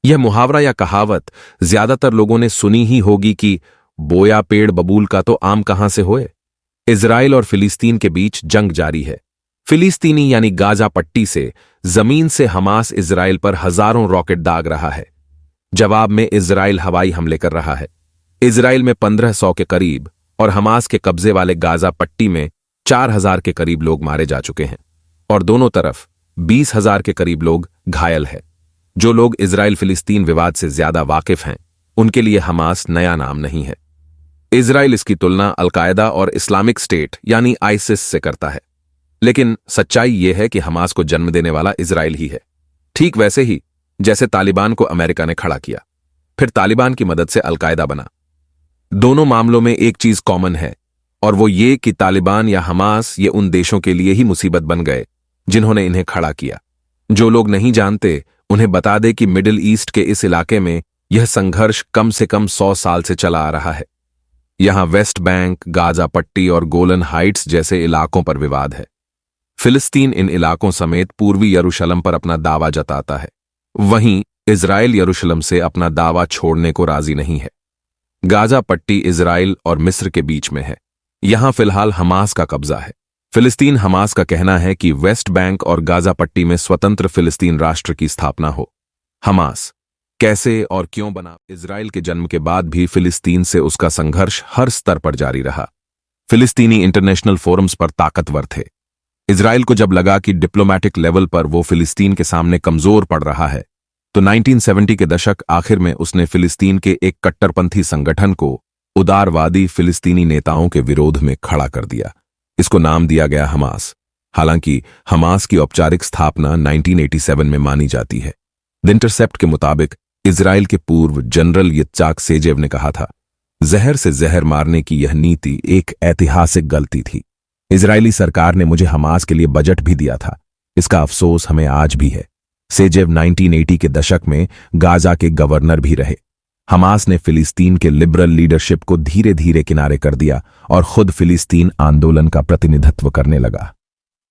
यह मुहावरा या कहावत ज्यादातर लोगों ने सुनी ही होगी कि बोया पेड़ बबूल का तो आम कहां से होए। इजराइल और फिलिस्तीन के बीच जंग जारी है। फिलिस्तीनी यानी गाजा पट्टी से जमीन से हमास इजराइल पर हजारों रॉकेट दाग रहा है। जवाब में इजराइल हवाई हमले कर रहा है। इजराइल में 1500 के करीब और हमास के कब्जे वाले गाजा पट्टी में 4000 के करीब लोग मारे जा चुके हैं और दोनों तरफ 20,000 के करीब लोग घायल हैं। जो लोग इजराइल फिलिस्तीन विवाद से ज्यादा वाकिफ हैं, उनके लिए हमास नया नाम नहीं है। इजराइल इसकी तुलना अलकायदा और इस्लामिक स्टेट यानी आइसिस से करता है, लेकिन सच्चाई यह है कि हमास को जन्म देने वाला इजराइल ही है। ठीक वैसे ही जैसे तालिबान को अमेरिका ने खड़ा किया, फिर तालिबान की मदद से अलकायदा बना। दोनों मामलों में एक चीज कॉमन है और वो ये कि तालिबान या हमास ये उन देशों के लिए ही मुसीबत बन गए जिन्होंने इन्हें खड़ा किया। जो लोग नहीं जानते उन्हें बता दे कि मिडिल ईस्ट के इस इलाके में यह संघर्ष कम से कम 100 साल से चला आ रहा है। यहां वेस्ट बैंक, गाजा पट्टी और गोलन हाइट्स जैसे इलाकों पर विवाद है। फिलिस्तीन इन इलाकों समेत पूर्वी यरूशलेम पर अपना दावा जताता है। वहीं इजराइल यरूशलेम से अपना दावा छोड़ने को राजी नहीं है। गाजा पट्टी इजराइल और मिस्र के बीच में है। यहां फिलहाल हमास का कब्जा है। फिलिस्तीन हमास का कहना है कि वेस्ट बैंक और गाजा पट्टी में स्वतंत्र फिलिस्तीन राष्ट्र की स्थापना हो। हमास कैसे और क्यों बना? इजराइल के जन्म के बाद भी फिलिस्तीन से उसका संघर्ष हर स्तर पर जारी रहा। फिलिस्तीनी इंटरनेशनल फोरम्स पर ताकतवर थे। इजराइल को जब लगा कि डिप्लोमैटिक लेवल पर वो फिलिस्तीन के सामने कमजोर पड़ रहा है, तो 1970 के दशक आखिर में उसने फिलिस्तीन के एक कट्टरपंथी संगठन को उदारवादी फिलिस्तीनी नेताओं के विरोध में खड़ा कर दिया। इसको नाम दिया गया हमास। हालांकि हमास की औपचारिक स्थापना 1987 में मानी जाती है। द इंटरसेप्ट के मुताबिक इजराइल के पूर्व जनरल यित्जाक सेजेव ने कहा था, जहर से जहर मारने की यह नीति एक ऐतिहासिक गलती थी। इजरायली सरकार ने मुझे हमास के लिए बजट भी दिया था। इसका अफसोस हमें आज भी है। सेजेव 1980 के दशक में गाजा के गवर्नर भी रहे। हमास ने फिलिस्तीन के लिबरल लीडरशिप को धीरे धीरे किनारे कर दिया और खुद फिलिस्तीन आंदोलन का प्रतिनिधित्व करने लगा।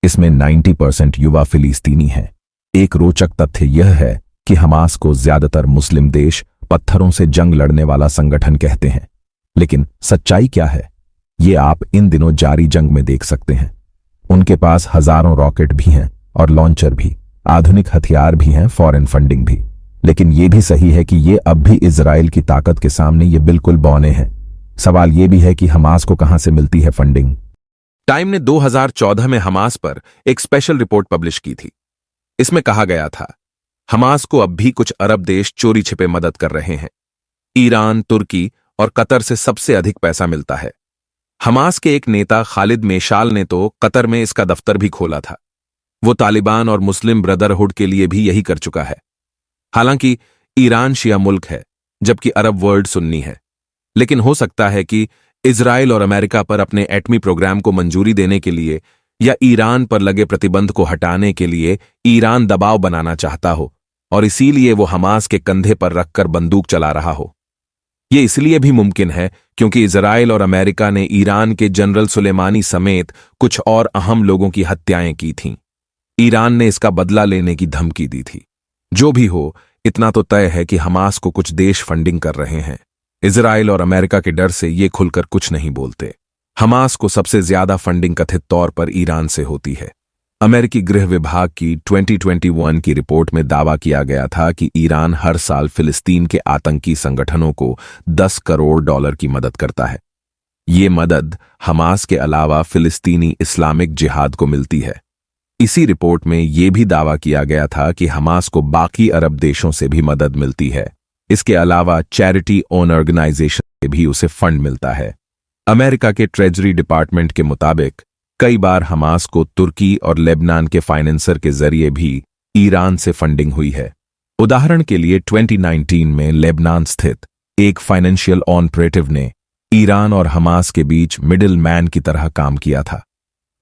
इसमें 90% युवा फिलिस्तीनी हैं। एक रोचक तथ्य यह है कि हमास को ज्यादातर मुस्लिम देश पत्थरों से जंग लड़ने वाला संगठन कहते हैं, लेकिन सच्चाई क्या है ये आप इन दिनों जारी जंग में देख सकते हैं। उनके पास हजारों रॉकेट भी हैं और लॉन्चर भी, आधुनिक हथियार भी हैं, फॉरेन फंडिंग भी। लेकिन यह भी सही है कि ये अब भी इजराइल की ताकत के सामने ये बिल्कुल बौने हैं। सवाल यह भी है कि हमास को कहां से मिलती है फंडिंग। टाइम ने 2014 में हमास पर एक स्पेशल रिपोर्ट पब्लिश की थी। इसमें कहा गया था, हमास को अब भी कुछ अरब देश चोरी छिपे मदद कर रहे हैं। ईरान, तुर्की और कतर से सबसे अधिक पैसा मिलता है। हमास के एक नेता खालिद मेशाल ने तो कतर में इसका दफ्तर भी खोला था। वो तालिबान और मुस्लिम ब्रदरहुड के लिए भी यही कर चुका है। हालांकि ईरान शिया मुल्क है जबकि अरब वर्ल्ड सुन्नी है, लेकिन हो सकता है कि इजराइल और अमेरिका पर अपने एटमी प्रोग्राम को मंजूरी देने के लिए या ईरान पर लगे प्रतिबंध को हटाने के लिए ईरान दबाव बनाना चाहता हो और इसीलिए वो हमास के कंधे पर रखकर बंदूक चला रहा हो। ये इसलिए भी मुमकिन है क्योंकि इजराइल और अमेरिका ने ईरान के जनरल सुलेमानी समेत कुछ और अहम लोगों की हत्याएं की थीं। ईरान ने इसका बदला लेने की धमकी दी थी। जो भी हो, इतना तो तय है कि हमास को कुछ देश फंडिंग कर रहे हैं। इजराइल और अमेरिका के डर से ये खुलकर कुछ नहीं बोलते। हमास को सबसे ज्यादा फंडिंग कथित तौर पर ईरान से होती है। अमेरिकी गृह विभाग की 2021 की रिपोर्ट में दावा किया गया था कि ईरान हर साल फिलिस्तीन के आतंकी संगठनों को $10 करोड़ की मदद करता है। ये मदद हमास के अलावा फिलिस्तीनी इस्लामिक जिहाद को मिलती है। इसी रिपोर्ट में यह भी दावा किया गया था कि हमास को बाकी अरब देशों से भी मदद मिलती है। इसके अलावा चैरिटी ओन ऑर्गेनाइजेशन से भी उसे फंड मिलता है। अमेरिका के ट्रेजरी डिपार्टमेंट के मुताबिक कई बार हमास को तुर्की और लेबनान के फाइनेंसर के जरिए भी ईरान से फंडिंग हुई है। उदाहरण के लिए 2019 में लेबनान स्थित एक फाइनेंशियल ऑपरेटिव ने ईरान और हमास के बीच मिडिल मैन की तरह काम किया था।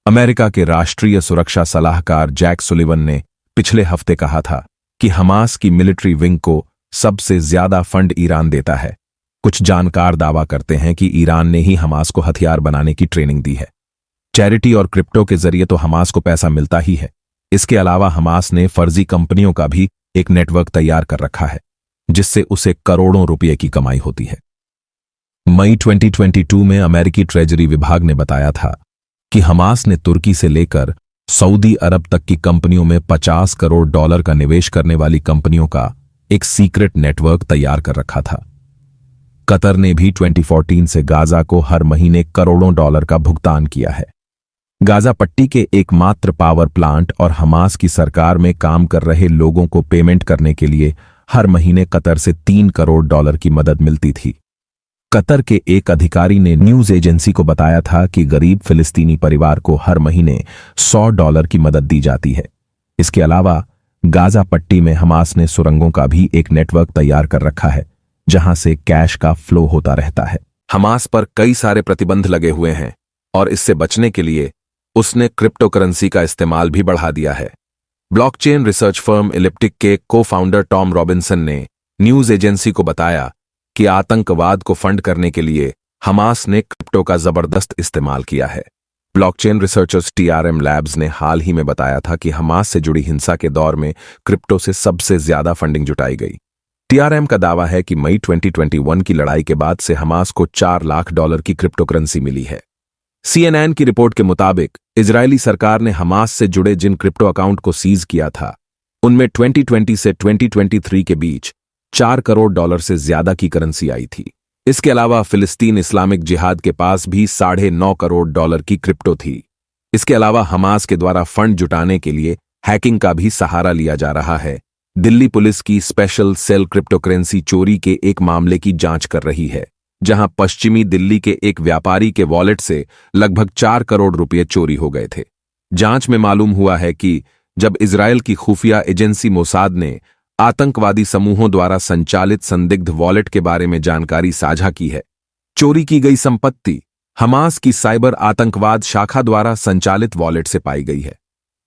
अमेरिका के राष्ट्रीय सुरक्षा सलाहकार जैक सुलिवन ने पिछले हफ्ते कहा था कि हमास की मिलिट्री विंग को सबसे ज्यादा फंड ईरान देता है। कुछ जानकार दावा करते हैं कि ईरान ने ही हमास को हथियार बनाने की ट्रेनिंग दी है। चैरिटी और क्रिप्टो के जरिए तो हमास को पैसा मिलता ही है। इसके अलावा हमास ने फर्जी कंपनियों का भी एक नेटवर्क तैयार कर रखा है। जिससे उसे करोड़ों रुपए की कमाई होती है। मई 2022 में अमेरिकी ट्रेजरी विभाग ने बताया था कि हमास ने तुर्की से लेकर सऊदी अरब तक की कंपनियों में $50 करोड़ का निवेश करने वाली कंपनियों का एक सीक्रेट नेटवर्क तैयार कर रखा था। कतर ने भी 2014 से गाजा को हर महीने करोड़ों डॉलर का भुगतान किया है। गाजा पट्टी के एकमात्र पावर प्लांट और हमास की सरकार में काम कर रहे लोगों को पेमेंट करने के लिए हर महीने कतर से $3 करोड़ की मदद मिलती थी। कतर के एक अधिकारी ने न्यूज एजेंसी को बताया था कि गरीब फिलिस्तीनी परिवार को हर महीने $100 की मदद दी जाती है। इसके अलावा गाजा पट्टी में हमास ने सुरंगों का भी एक नेटवर्क तैयार कर रखा है, जहां से कैश का फ्लो होता रहता है। हमास पर कई सारे प्रतिबंध लगे हुए हैं और इससे बचने के लिए उसने क्रिप्टो करेंसी का इस्तेमाल भी बढ़ा दिया है। ब्लॉकचेन रिसर्च फर्म इलिप्टिक के को-फाउंडर टॉम रॉबिन्सन ने न्यूज एजेंसी को बताया कि आतंकवाद को फंड करने के लिए हमास ने क्रिप्टो का जबरदस्त इस्तेमाल किया है। ब्लॉकचेन रिसर्चर्स TRM लैब्स ने हाल ही में बताया था कि हमास से जुड़ी हिंसा के दौर में क्रिप्टो से सबसे ज्यादा फंडिंग जुटाई गई। TRM का दावा है कि मई 2021 की लड़ाई के बाद से हमास को $4 लाख की क्रिप्टो करेंसी मिली है। CNN की रिपोर्ट के मुताबिक इजरायली सरकार ने हमास से जुड़े जिन क्रिप्टो अकाउंट को सीज किया था, उनमें 2020 से 2023 के बीच $4 करोड़ से ज्यादा की करेंसी आई थी। इसके अलावा फिलिस्तीन इस्लामिक जिहाद के पास भी $9.5 करोड़ की क्रिप्टो थी। इसके अलावा हमास के द्वारा फंड जुटाने के लिए हैकिंग का भी सहारा लिया जा रहा है। दिल्ली पुलिस की स्पेशल सेल क्रिप्टो करेंसी चोरी के एक मामले की जांच कर रही है, जहां पश्चिमी दिल्ली के एक व्यापारी के वॉलेट से लगभग $4 करोड़ चोरी हो गए थे। जांच में मालूम हुआ है कि जब इजरायल की खुफिया एजेंसी मोसाद ने आतंकवादी समूहों द्वारा संचालित संदिग्ध वॉलेट के बारे में जानकारी साझा की है, चोरी की गई संपत्ति हमास की साइबर आतंकवाद शाखा द्वारा संचालित वॉलेट से पाई गई है।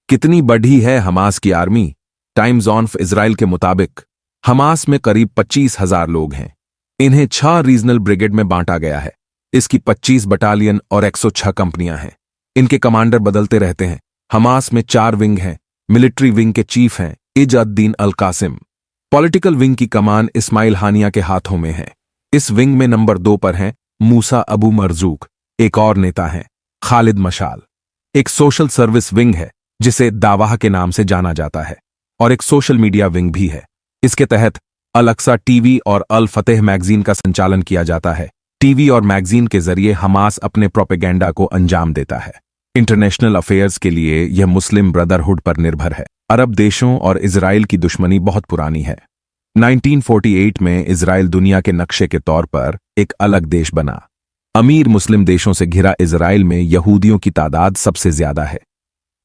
कितनी बढ़ी है हमास की आर्मी? टाइम्स ऑफ इजराइल के मुताबिक हमास में करीब 25,000 लोग हैं। इन्हें 6 रीजनल ब्रिगेड में बांटा गया है। इसकी 25 बटालियन और 106 कंपनियां हैं। इनके कमांडर बदलते रहते हैं। हमास में 4 विंग हैं। मिलिट्री विंग के चीफ हैं इज-अद-दीन अल-कासिम। पॉलिटिकल विंग की कमान इस्माइल हानिया के हाथों में है। इस विंग में नंबर 2 पर हैं मूसा अबू मरजूक। एक और नेता हैं खालिद मशाल। एक सोशल सर्विस विंग है जिसे दावाह के नाम से जाना जाता है, और एक सोशल मीडिया विंग भी है। इसके तहत अल-अक्सा टीवी और अल फतेह मैगजीन का संचालन किया जाता है। टीवी और मैगजीन के जरिए हमास अपने प्रोपेगेंडा को अंजाम देता है। इंटरनेशनल अफेयर्स के लिए यह मुस्लिम ब्रदरहुड पर निर्भर है। अरब देशों और इजराइल की दुश्मनी बहुत पुरानी है। 1948 में इजराइल दुनिया के नक्शे के तौर पर एक अलग देश बना। अमीर मुस्लिम देशों से घिरा इजराइल में यहूदियों की तादाद सबसे ज्यादा है।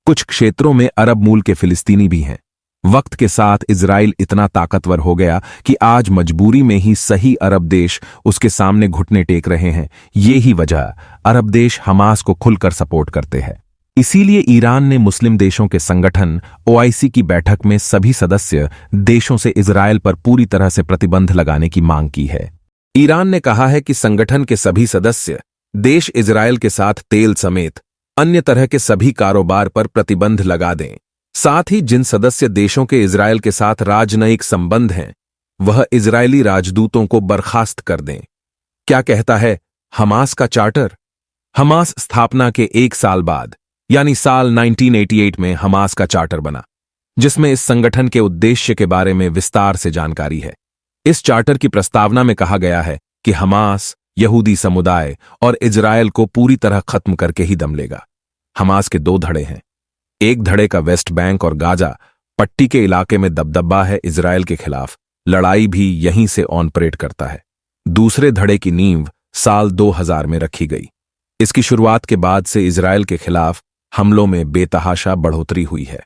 कुछ क्षेत्रों में अरब मूल के फिलिस्तीनी भी हैं। वक्त के साथ इजराइल इतना ताकतवर हो गया कि आज मजबूरी में ही सही अरब देश उसके सामने घुटने टेक रहे हैं। ये ही वजह अरब देश हमास को खुलकर सपोर्ट करते हैं। इसीलिए ईरान ने मुस्लिम देशों के संगठन OIC की बैठक में सभी सदस्य देशों से इजराइल पर पूरी तरह से प्रतिबंध लगाने की मांग की है। ईरान ने कहा है कि संगठन के सभी सदस्य देश इजराइल के साथ तेल समेत अन्य तरह के सभी कारोबार पर प्रतिबंध लगा दें। साथ ही जिन सदस्य देशों के इजराइल के साथ राजनयिक संबंध हैं, वह इजरायली राजदूतों को बर्खास्त कर दें। क्या कहता है हमास का चार्टर? हमास स्थापना के 1 साल बाद यानी साल 1988 में हमास का चार्टर बना, जिसमें इस संगठन के उद्देश्य के बारे में विस्तार से जानकारी है। इस चार्टर की प्रस्तावना में कहा गया है कि हमास यहूदी समुदाय और इजराइल को पूरी तरह खत्म करके ही दम लेगा। हमास के 2 धड़े हैं। एक धड़े का वेस्ट बैंक और गाजा पट्टी के इलाके में दबदबा है इजराइल के खिलाफ, लड़ाई भी यहीं से ऑन परेड करता है। दूसरे धड़े की नींव साल 2000 में रखी गई। इसकी शुरुआत के बाद से इजराइल के खिलाफ हमलों में बेतहाशा बढ़ोतरी हुई है।